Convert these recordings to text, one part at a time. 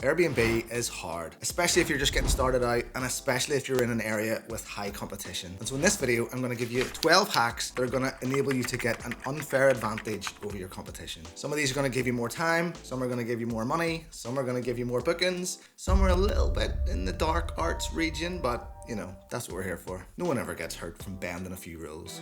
Airbnb is hard, especially if you're just getting started out and especially if you're in an area with high competition. And so in this video, I'm going to give you 12 hacks that are going to enable you to get an unfair advantage over your competition. Some of these are going to give you more time, some are going to give you more money, some are going to give you more bookings, some are a little bit in the dark arts region, but you know, that's what we're here for. No one ever gets hurt from bending a few rules.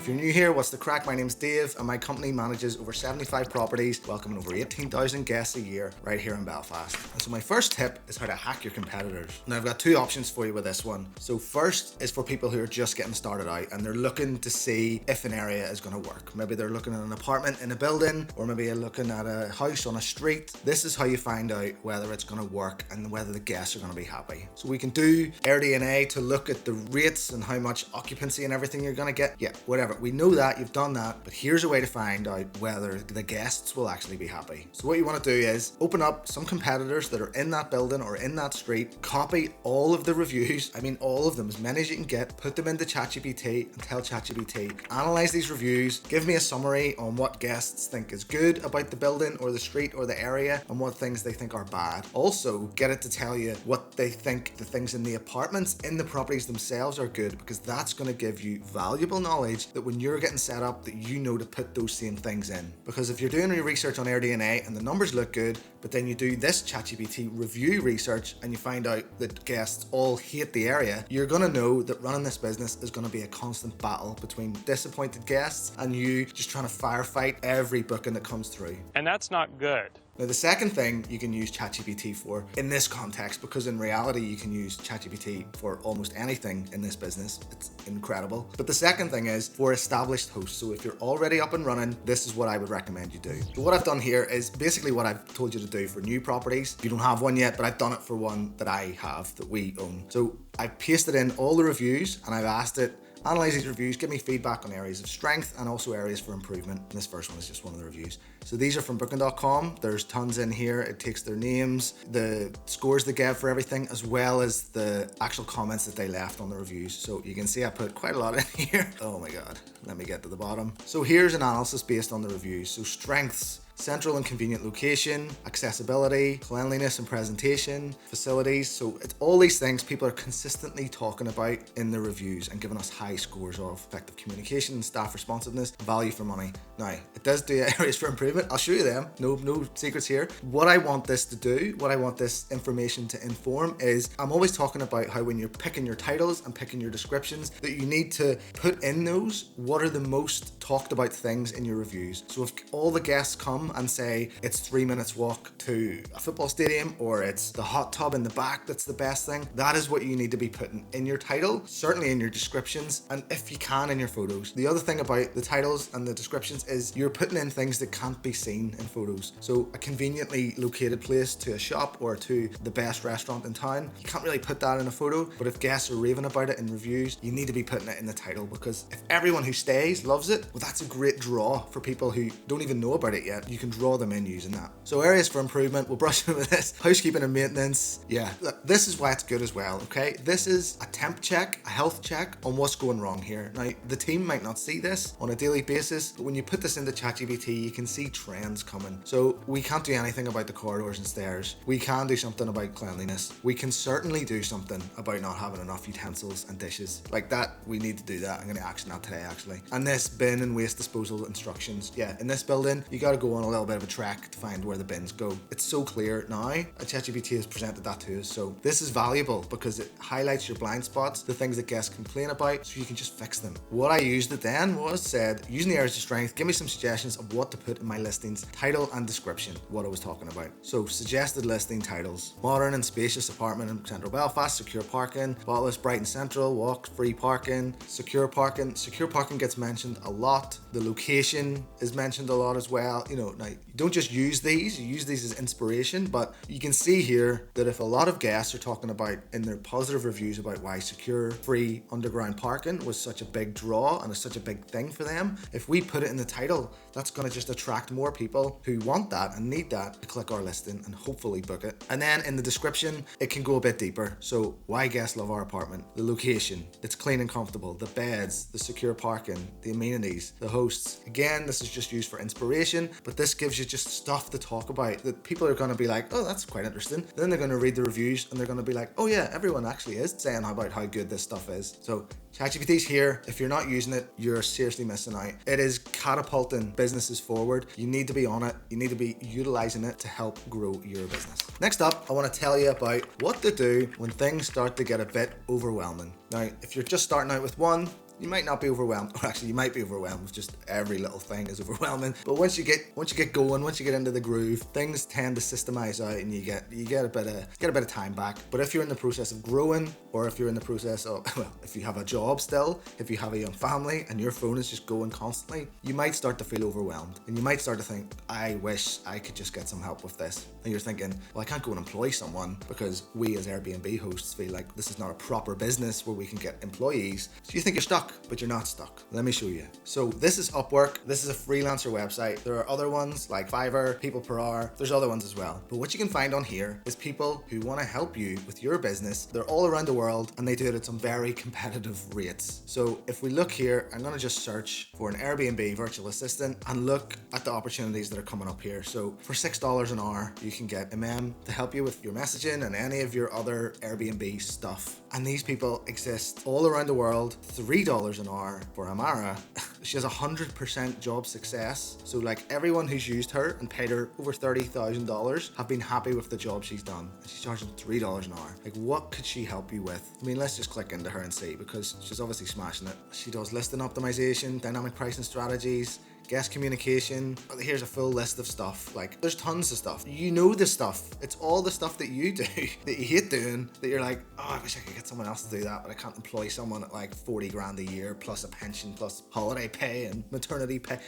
If you're new here, what's the crack? My name's Dave and my company manages over 75 properties, welcoming over 18,000 guests a year right here in Belfast. And so my first tip is how to hack your competitors. Now I've got two options for you with this one. So first is for people who are just getting started out and they're looking to see if an area is going to work. Maybe they're looking at an apartment in a building, or maybe you're looking at a house on a street. This is how you find out whether it's going to work and whether the guests are going to be happy. So we can do AirDNA to look at the rates and how much occupancy and everything you're going to get. Yeah, whatever. We know that, you've done that, but here's a way to find out whether the guests will actually be happy. So what you want to do is open up some competitors that are in that building or in that street, copy all of the reviews, I mean all of them, as many as you can get, put them into ChatGPT and tell ChatGPT, analyze these reviews, give me a summary on what guests think is good about the building or the street or the area and what things they think are bad. Also, get it to tell you what they think the things in the apartments, in the properties themselves are good, because that's going to give you valuable knowledge that when you're getting set up, that you know to put those same things in. Because if you're doing your research on AirDNA and the numbers look good, but then you do this ChatGPT review research and you find out that guests all hate the area, you're going to know that running this business is going to be a constant battle between disappointed guests and you just trying to firefight every booking that comes through. And that's not good. Now, the second thing you can use ChatGPT for in this context, because in reality you can use ChatGPT for almost anything in this business, it's incredible. But the second thing is for established hosts. So if you're already up and running, this is what I would recommend you do. So what I've done here is basically what I've told you to do for new properties. You don't have one yet, but I've done it for one that I have, that we own. So I've pasted in all the reviews and I've asked it, analyze these reviews, give me feedback on areas of strength and also areas for improvement. And this first one is just one of the reviews. So these are from booking.com. There's tons in here. It takes their names, the scores they gave for everything, as well as the actual comments that they left on the reviews. So you can see I put quite a lot in here. Oh my God, let me get to the bottom. So here's analysis based on the reviews. So strengths: central and convenient location, accessibility, cleanliness and presentation, facilities. So it's all these things people are consistently talking about in the reviews and giving us high scores of: effective communication, staff responsiveness, value for money. Now, it does do areas for improvement. I'll show you them. No secrets here. What I want this to do, what I want this information to inform is, I'm always talking about how when you're picking your titles and picking your descriptions, that you need to put in those, what are the most talked about things in your reviews. So if all the guests come and say it's 3 minutes walk to a football stadium, or it's the hot tub in the back that's the best thing, that is what you need to be putting in your title, certainly in your descriptions, and if you can, in your photos. The other thing about the titles and the descriptions is you're putting in things that can't be seen in photos. So a conveniently located place to a shop or to the best restaurant in town, you can't really put that in a photo, but if guests are raving about it in reviews, you need to be putting it in the title, because if everyone who stays loves it, well, that's a great draw for people who don't even know about it yet. You can draw them in using that. So areas for improvement, we'll brush over this. Housekeeping and maintenance. Yeah, look, this is why it's good as well, okay? This is a temp check, a health check on what's going wrong here. Now, the team might not see this on a daily basis, but when you put this into ChatGPT, you can see trends coming. So we can't do anything about the corridors and stairs. We can do something about cleanliness. We can certainly do something about not having enough utensils and dishes. Like that, we need to do that. I'm going to action that today, actually. And this bin and waste disposal instructions. Yeah, in this building, you got to go on a little bit of a trek to find where the bins go. It's so clear now. ChatGPT has presented that to us. So this is valuable because it highlights your blind spots, the things that guests complain about, so you can just fix them. What I used it then was said, using the areas of strength, give me some suggestions of what to put in my listings, title and description, what I was talking about. So suggested listing titles: modern and spacious apartment in central Belfast, secure parking, spotless, bright and central, walk-free parking, secure parking. Secure parking gets mentioned a lot. The location is mentioned a lot as well. You know, now you don't just use these, you use these as inspiration, but you can see here that if a lot of guests are talking about in their positive reviews about why secure, free underground parking was such a big draw and is such a big thing for them, if we put it in the title, that's going to just attract more people who want that and need that to click our listing and hopefully book it. And then in the description, it can go a bit deeper. So why guests love our apartment, the location, it's clean and comfortable, the beds, the secure parking, the amenities, the hosts. Again, this is just used for inspiration, but this gives you just stuff to talk about that people are going to be like, oh, that's quite interesting. Then they're going to read the reviews and they're going to be like, oh yeah, everyone actually is saying about how good this stuff is. So ChatGPT's here. If you're not using it, you're seriously missing out. It is catapulting businesses forward. You need to be on it. You need to be utilizing it to help grow your business. Next up, I want to tell you about what to do when things start to get a bit overwhelming. Now, if you're just starting out with one, you might not be overwhelmed, or actually you might be overwhelmed with just every little thing is overwhelming. But once you get going, once you get into the groove, things tend to systemize out and you get a bit of time back. But if you're in the process of growing, or if you're in the process of, well, if you have a job still, if you have a young family and your phone is just going constantly, you might start to feel overwhelmed and you might start to think, I wish I could just get some help with this. And you're thinking, well, I can't go and employ someone because we as Airbnb hosts feel like this is not a proper business where we can get employees. So you think you're stuck, but you're not stuck. Let me show you. So this is Upwork. This is a freelancer website. There are other ones like Fiverr, People Per Hour. There's other ones as well. But what you can find on here is people who want to help you with your business. They're all around the world and they do it at some very competitive rates. So if we look here, I'm going to just search for an Airbnb virtual assistant and look at the opportunities that are coming up here. So for $6 an hour, you can get to help you with your messaging and any of your other Airbnb stuff. And these people exist all around the world. $3 an hour for Amara. She has 100% job success. So like everyone who's used her and paid her over $30,000 have been happy with the job she's done. She's charging $3 an hour. Like what could she help you with? I mean, let's just click into her and see, because she's obviously smashing it. She does listing optimization, dynamic pricing strategies, guest communication. Here's a full list of stuff. Like there's tons of stuff. You know the stuff. It's all the stuff that you do that you hate doing, that you're like, oh, I wish I could get someone else to do that, but I can't employ someone at like 40 grand a year plus a pension plus holiday pay and maternity pay.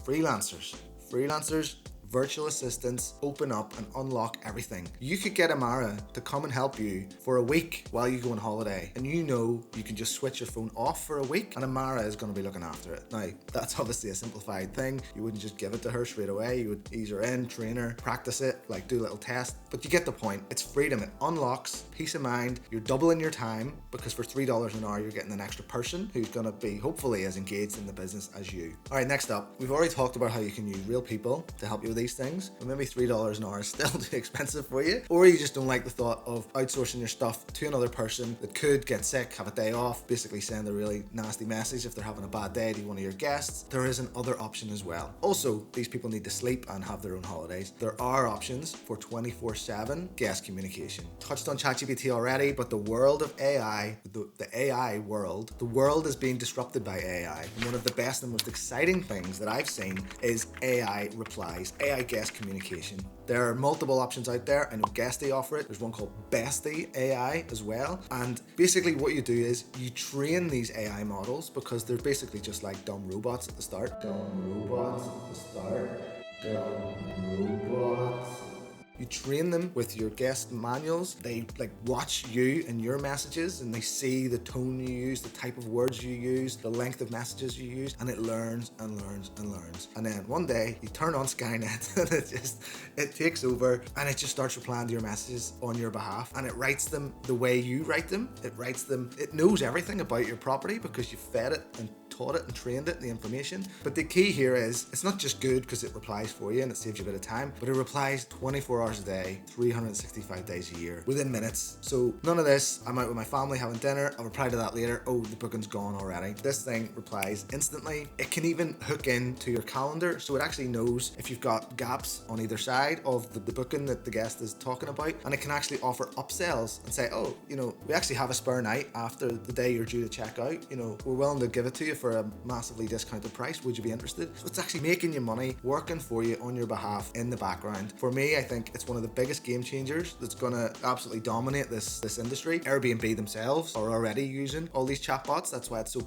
Freelancers, virtual assistants open up and unlock everything. You could get Amara to come and help you for a week while you go on holiday, and you know you can just switch your phone off for a week and Amara is going to be looking after it. Now, that's obviously a simplified thing. You wouldn't just give it to her straight away. You would ease her in, train her, practice it, like do a little test. But you get the point. It's freedom. It unlocks peace of mind. You're doubling your time because for $3 an hour, you're getting an extra person who's going to be hopefully as engaged in the business as you. All right, next up, we've already talked about how you can use real people to help you with these things, but maybe $3 an hour is still too expensive for you, or you just don't like the thought of outsourcing your stuff to another person that could get sick, have a day off, basically send a really nasty message if they're having a bad day to one of your guests. There is another option as well. Also, these people need to sleep and have their own holidays. There are options for 24/7 guest communication. Touched on ChatGPT already, but the world of AI, the AI world, the world is being disrupted by AI. And one of the best and most exciting things that I've seen is AI replies, AI guest communication. There are multiple options out there. I know Guesty offer it. There's one called Bestie AI as well. And basically what you do is you train these AI models, because they're basically just like dumb robots at the start. You train them with your guest manuals. They like watch you and your messages, and they see the tone you use, the type of words you use, the length of messages you use, and it learns and learns and learns. And then one day you turn on Skynet and it takes over and it just starts replying to your messages on your behalf, and it writes them the way you write them. It knows everything about your property because you fed it and taught it and trained it, the information. But the key here is it's not just good because it replies for you and it saves you a bit of time, but it replies 24 hours a day, 365 days a year, within minutes. So none of this, I'm out with my family having dinner, I'll reply to that later, oh, the booking's gone already. This thing replies instantly. It can even hook into your calendar, so it actually knows if you've got gaps on either side of the booking that the guest is talking about, and it can actually offer upsells and say, oh, we actually have a spare night after the day you're due to check out, we're willing to give it to you for a massively discounted price. Would you be interested? So it's actually making you money, working for you on your behalf in the background. For me, I think it's one of the biggest game changers that's going to absolutely dominate this industry. Airbnb themselves are already using all these chatbots. That's why it's so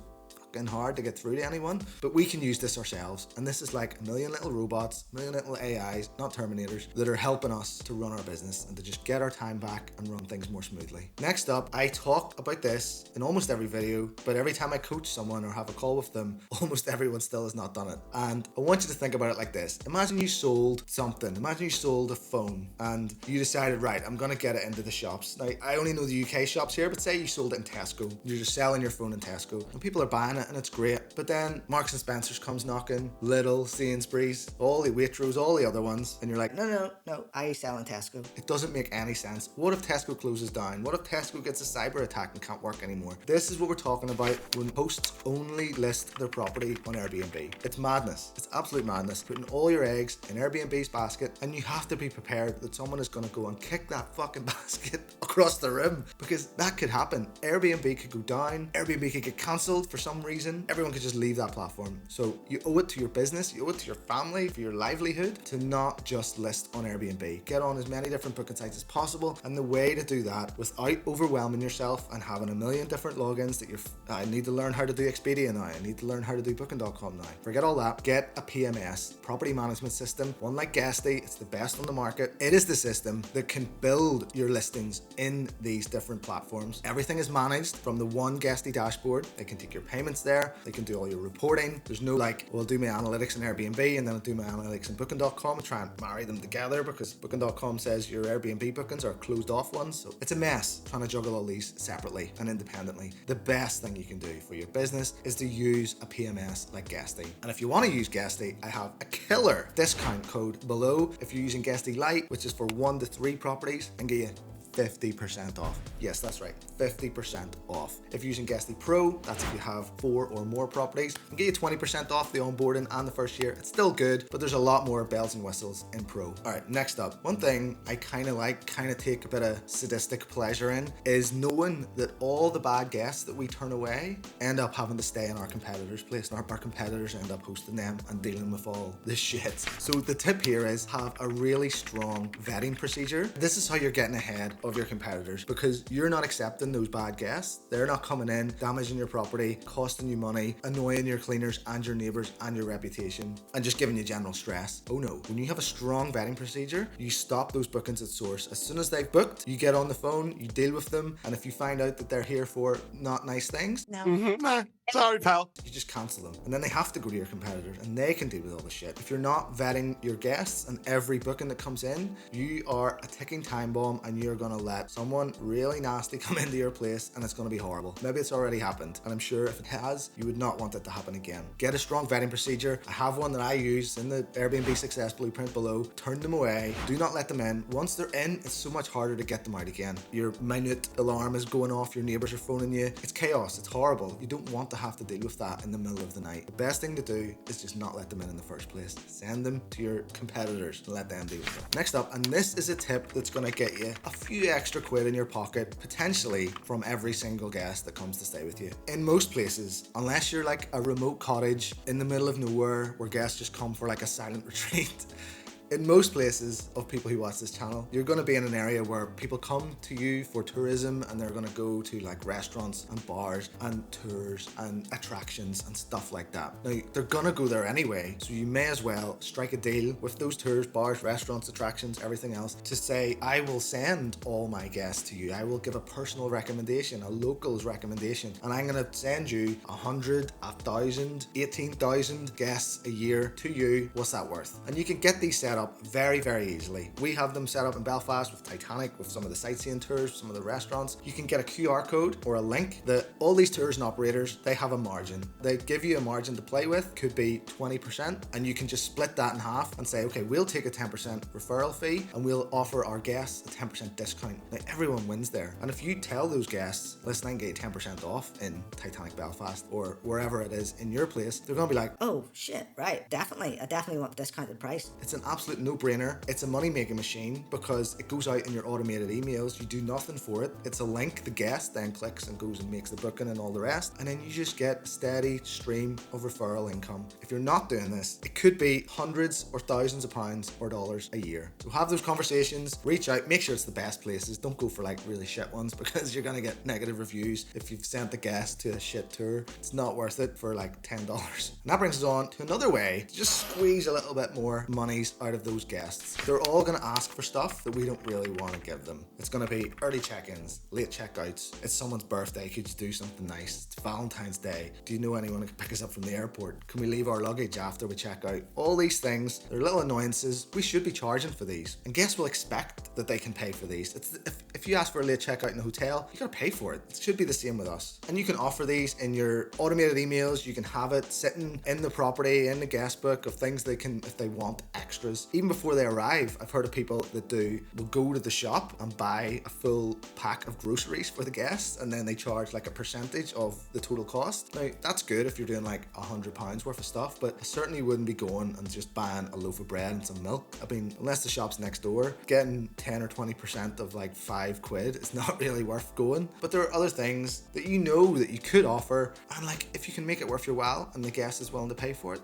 hard to get through to anyone, but we can use this ourselves, and this is like a million little robots, a million little AIs, not Terminators, that are helping us to run our business and to just get our time back and run things more smoothly. Next up, I talk about this in almost every video, but every time I coach someone or have a call with them, almost everyone still has not done it. And I want you to think about it like this. Imagine you sold something. Imagine you sold a phone and you decided, right, I'm gonna get it into the shops. Now, I only know the UK shops here, but say you sold it in Tesco. You're just selling your phone in Tesco and people are buying it it and it's great. But then Marks and Spencer's comes knocking, Lidl, Sainsbury's, all the Waitrose, all the other ones, and you're like, no, I sell in Tesco. It doesn't make any sense. What if Tesco closes down? What if Tesco gets a cyber attack and can't work anymore? This is what we're talking about when hosts only list their property on Airbnb. It's madness. It's absolute madness. Putting all your eggs in Airbnb's basket, and you have to be prepared that someone is going to go and kick that fucking basket across the room, because that could happen. Airbnb could go down, Airbnb could get cancelled for some reason, everyone could just leave that platform. So you owe it to your business, you owe it to your family, for your livelihood, to not just list on Airbnb. Get on as many different booking sites as possible, and the way to do that without overwhelming yourself and having a million different logins that I need to learn how to do Expedia now, I need to learn how to do Booking.com now. Forget all that. Get a PMS, property management system, one like Guesty. It's the best on the market. It is the system that can build your listings in these different platforms. Everything is managed from the one Guesty dashboard. They can take your payments there. They can do all your reporting. There's no like, well, I'll do my analytics in Airbnb and then I'll do my analytics in Booking.com and try and marry them together, because Booking.com says your Airbnb bookings are closed off ones. So it's a mess trying to juggle all these separately and independently. The best thing you can do for your business is to use a PMS like Guesty. And if you want to use Guesty, I have a killer discount code below. If you're using Guesty Lite, which is for 1 to 3 properties, and get you 50% off. Yes, that's right, 50% off. If you're using Guesty Pro, that's if you have 4 or more properties, and get you 20% off the onboarding and the first year. It's still good, but there's a lot more bells and whistles in Pro. All right, next up, one thing I kind of take a bit of sadistic pleasure in is knowing that all the bad guests that we turn away end up having to stay in our competitors' place, and our competitors end up hosting them and dealing with all this shit. So the tip here is have a really strong vetting procedure. This is how you're getting ahead of your competitors, because you're not accepting those bad guests. They're not coming in, damaging your property, costing you money, annoying your cleaners and your neighbors and your reputation, and just giving you general stress. Oh no, when you have a strong vetting procedure, you stop those bookings at source. As soon as they've booked, you get on the phone, you deal with them, and if you find out that they're here for not nice things, Nah, sorry pal, you just cancel them. And then they have to go to your competitors and they can deal with all the shit. If you're not vetting your guests and every booking that comes in, you are a ticking time bomb, and you're gonna let someone really nasty come into your place, and it's gonna be horrible. Maybe it's already happened, and I'm sure if it has, you would not want it to happen again. Get a strong vetting procedure. I have one that I use in the Airbnb Success Blueprint below. Turn them away. Do not let them in. Once they're in, it's so much harder to get them out again. Your minute alarm is going off, your neighbors are phoning you. It's chaos, it's horrible. You don't want to have to deal with that in the middle of the night. The best thing to do is just not let them in the first place. Send them to your competitors and let them deal with it. Next up, and this is a tip that's gonna get you a few extra quid in your pocket, potentially from every single guest that comes to stay with you. In most places, unless you're like a remote cottage in the middle of nowhere where guests just come for like a silent retreat, in most places of people who watch this channel, you're going to be in an area where people come to you for tourism, and they're going to go to like restaurants and bars and tours and attractions and stuff like that. Now, they're going to go there anyway, so you may as well strike a deal with those tours, bars, restaurants, attractions, everything else, to say, I will send all my guests to you. I will give a personal recommendation, a locals recommendation, and I'm going to send you 100, 1,000, 18,000 guests a year to you. What's that worth? And you can get these set up very, very easily. We have them set up in Belfast with Titanic, with some of the sightseeing tours, some of the restaurants. You can get a QR code or a link that all these tours and operators, they have a margin. They give you a margin to play with, could be 20%, and you can just split that in half and say, okay, we'll take a 10% referral fee and we'll offer our guests a 10% discount. Now, everyone wins there. And if you tell those guests, listen, I can get 10% off in Titanic Belfast or wherever it is in your place, they're gonna be like, oh shit, right, definitely, I definitely want discounted price. It's an absolute no-brainer. It's a money-making machine because it goes out in your automated emails. You do nothing for it. It's a link. The guest then clicks and goes and makes the booking and all the rest, and then you just get a steady stream of referral income. If you're not doing this, it could be hundreds or thousands of pounds or dollars a year. So have those conversations, reach out, make sure it's the best places. Don't go for like really shit ones, because you're gonna get negative reviews if you've sent the guest to a shit tour. It's not worth it for like $10. And that brings us on to another way to just squeeze a little bit more monies out of of those guests, they're all going to ask for stuff that we don't really want to give them. It's going to be early check-ins, late checkouts. It's someone's birthday. Could you do something nice? It's Valentine's Day. Do you know anyone who can pick us up from the airport? Can we leave our luggage after we check out? All these things, they're little annoyances. We should be charging for these. And guests will expect that they can pay for these. If you ask for a late checkout in a hotel, you got to pay for it. It should be the same with us. And you can offer these in your automated emails. You can have it sitting in the property, in the guest book of things they can, if they want extras. Even before they arrive, I've heard of people that will go to the shop and buy a full pack of groceries for the guests, and then they charge like a percentage of the total cost. Now, that's good if you're doing like £100 worth of stuff, but I certainly wouldn't be going and just buying a loaf of bread and some milk. I mean, unless the shop's next door, getting 10 or 20% of like £5 is not really worth going. But there are other things that you know that you could offer, and like if you can make it worth your while and the guest is willing to pay for it,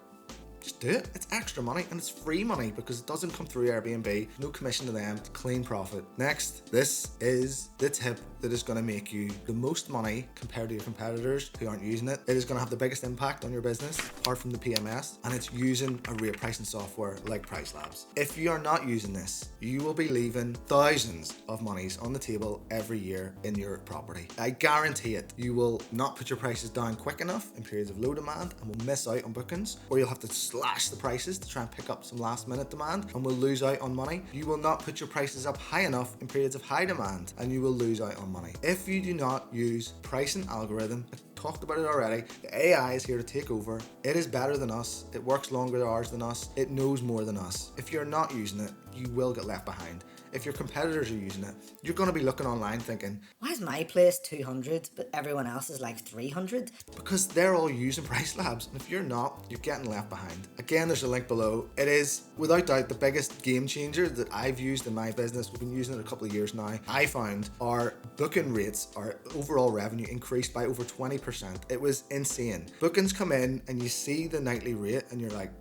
just do it. It's extra money and it's free money because it doesn't come through Airbnb. No commission to them. It's clean profit. Next, this is the tip that is going to make you the most money compared to your competitors who aren't using it. It is going to have the biggest impact on your business apart from the PMS, and it's using a rate pricing software like PriceLabs. If you are not using this, you will be leaving thousands of monies on the table every year in your property. I guarantee it. You will not put your prices down quick enough in periods of low demand and will miss out on bookings, or you'll have to slash the prices to try and pick up some last minute demand and will lose out on money. You will not put your prices up high enough in periods of high demand and you will lose out on money. If you do not use pricing algorithm, I talked about it already, the AI is here to take over. It is better than us. It works longer hours than us. It knows more than us. If you're not using it, you will get left behind. If your competitors are using it, you're going to be looking online thinking, why is my place 200 but everyone else is like 300? Because they're all using PriceLabs, and if you're not, you're getting left behind. Again, there's a link below. It is without doubt the biggest game changer that I've used in my business. We've been using it a couple of years now. I found our booking rates, our overall revenue increased by over 20%. It was insane. Bookings come in and you see the nightly rate and you're like,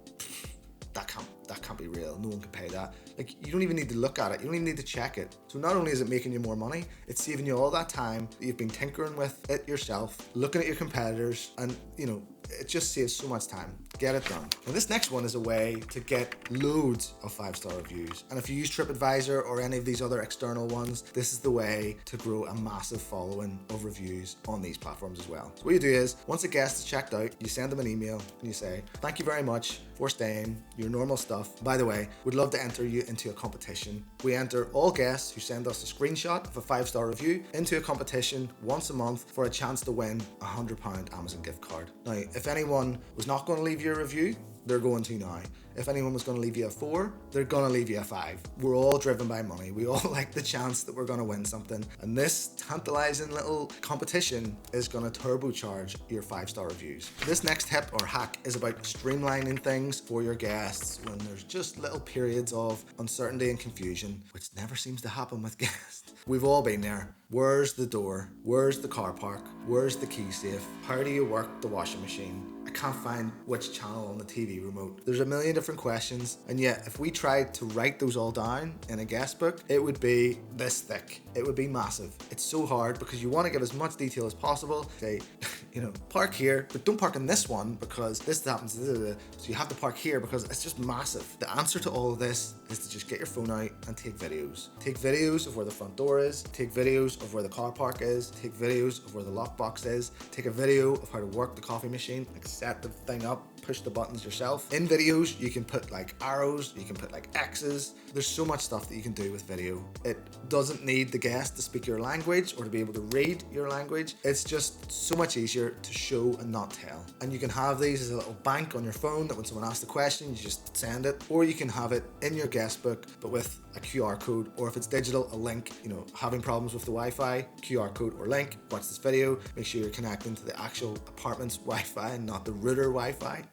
that can't be real. No one can pay that. Like, you don't even need to look at it. You don't even need to check it. So not only is it making you more money, it's saving you all that time that you've been tinkering with it yourself, looking at your competitors, and it just saves so much time. Get it done. And this next one is a way to get loads of 5-star reviews. And if you use TripAdvisor or any of these other external ones, this is the way to grow a massive following of reviews on these platforms as well. So what you do is, once a guest is checked out, you send them an email and you say, thank you very much for staying, your normal stuff. By the way, we'd love to enter you into a competition. We enter all guests who send us a screenshot of a 5-star review into a competition once a month for a chance to win a £100 Amazon gift card. Now, if anyone was not going to leave you a review, they're going to now. If anyone was going to leave you a 4, they're going to leave you a 5. We're all driven by money. We all like the chance that we're going to win something. And this tantalizing little competition is going to turbocharge your 5-star reviews. This next tip or hack is about streamlining things for your guests when there's just little periods of uncertainty and confusion, which never seems to happen with guests. We've all been there. Where's the door? Where's the car park? Where's the key safe? How do you work the washing machine? I can't find which channel on the TV remote. There's a million different questions, and yet if we tried to write those all down in a guest book, it would be this thick. It would be massive. It's so hard because you want to give as much detail as possible. Say, park here, but don't park in this one because this happens. So you have to park here because it's just massive. The answer to all of this is to just get your phone out and take videos. Take videos of where the front door is. Take videos of where the car park is. Take videos of where the lockbox is. Take a video of how to work the coffee machine. Like, set the thing up, push the buttons yourself. In videos, you can put like arrows, you can put like X's. There's so much stuff that you can do with video. It doesn't need the guest to speak your language or to be able to read your language. It's just so much easier to show and not tell. And you can have these as a little bank on your phone that when someone asks a question, you just send it. Or you can have it in your guest book, but with a QR code, or if it's digital, a link. Having problems with the Wi-Fi, QR code or link, watch this video. Make sure you're connecting to the actual apartment's Wi-Fi and not the router Wi-Fi.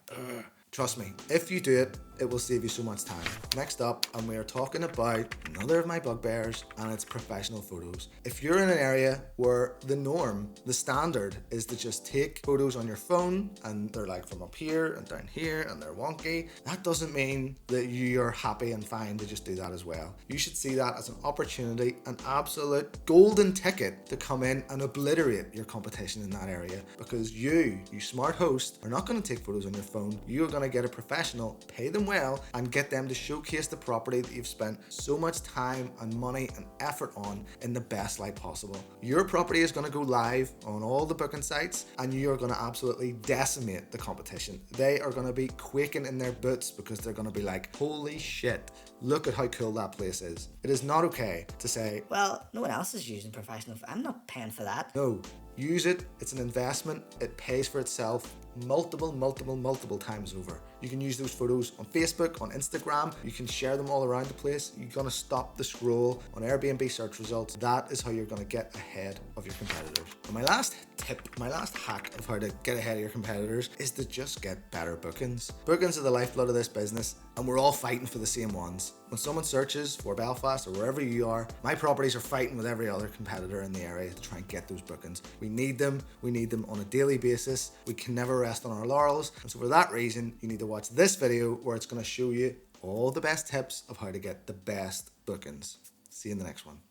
Trust me, if you do it, it will save you so much time. Next up, and we are talking about another of my bugbears, and it's professional photos. If you're in an area where the norm, the standard is to just take photos on your phone and they're like from up here and down here and they're wonky, that doesn't mean that you're happy and fine to just do that as well. You should see that as an opportunity, an absolute golden ticket to come in and obliterate your competition in that area, because you smart host, are not going to take photos on your phone. You are going to get a professional, pay them well and get them to showcase the property that you've spent so much time and money and effort on in the best light possible. Your property is going to go live on all the booking sites and you are going to absolutely decimate the competition. They are going to be quaking in their boots because they're going to be like, holy shit, look at how cool that place is. It is not okay to say, Well, no one else is using professional. I'm not paying for that. no, use it. It's an investment. It pays for itself multiple times over. You can use those photos on Facebook, on Instagram. You can share them all around the place. You're going to stop the scroll on Airbnb search results. That is how you're going to get ahead of your competitors. And my last tip, my last hack of how to get ahead of your competitors is to just get better bookings. Bookings are the lifeblood of this business and we're all fighting for the same ones. When someone searches for Belfast or wherever you are, my properties are fighting with every other competitor in the area to try and get those bookings. We need them on a daily basis. We can never rest on our laurels. And so for that reason, you need to watch this video where it's going to show you all the best tips of how to get the best bookings. See you in the next one.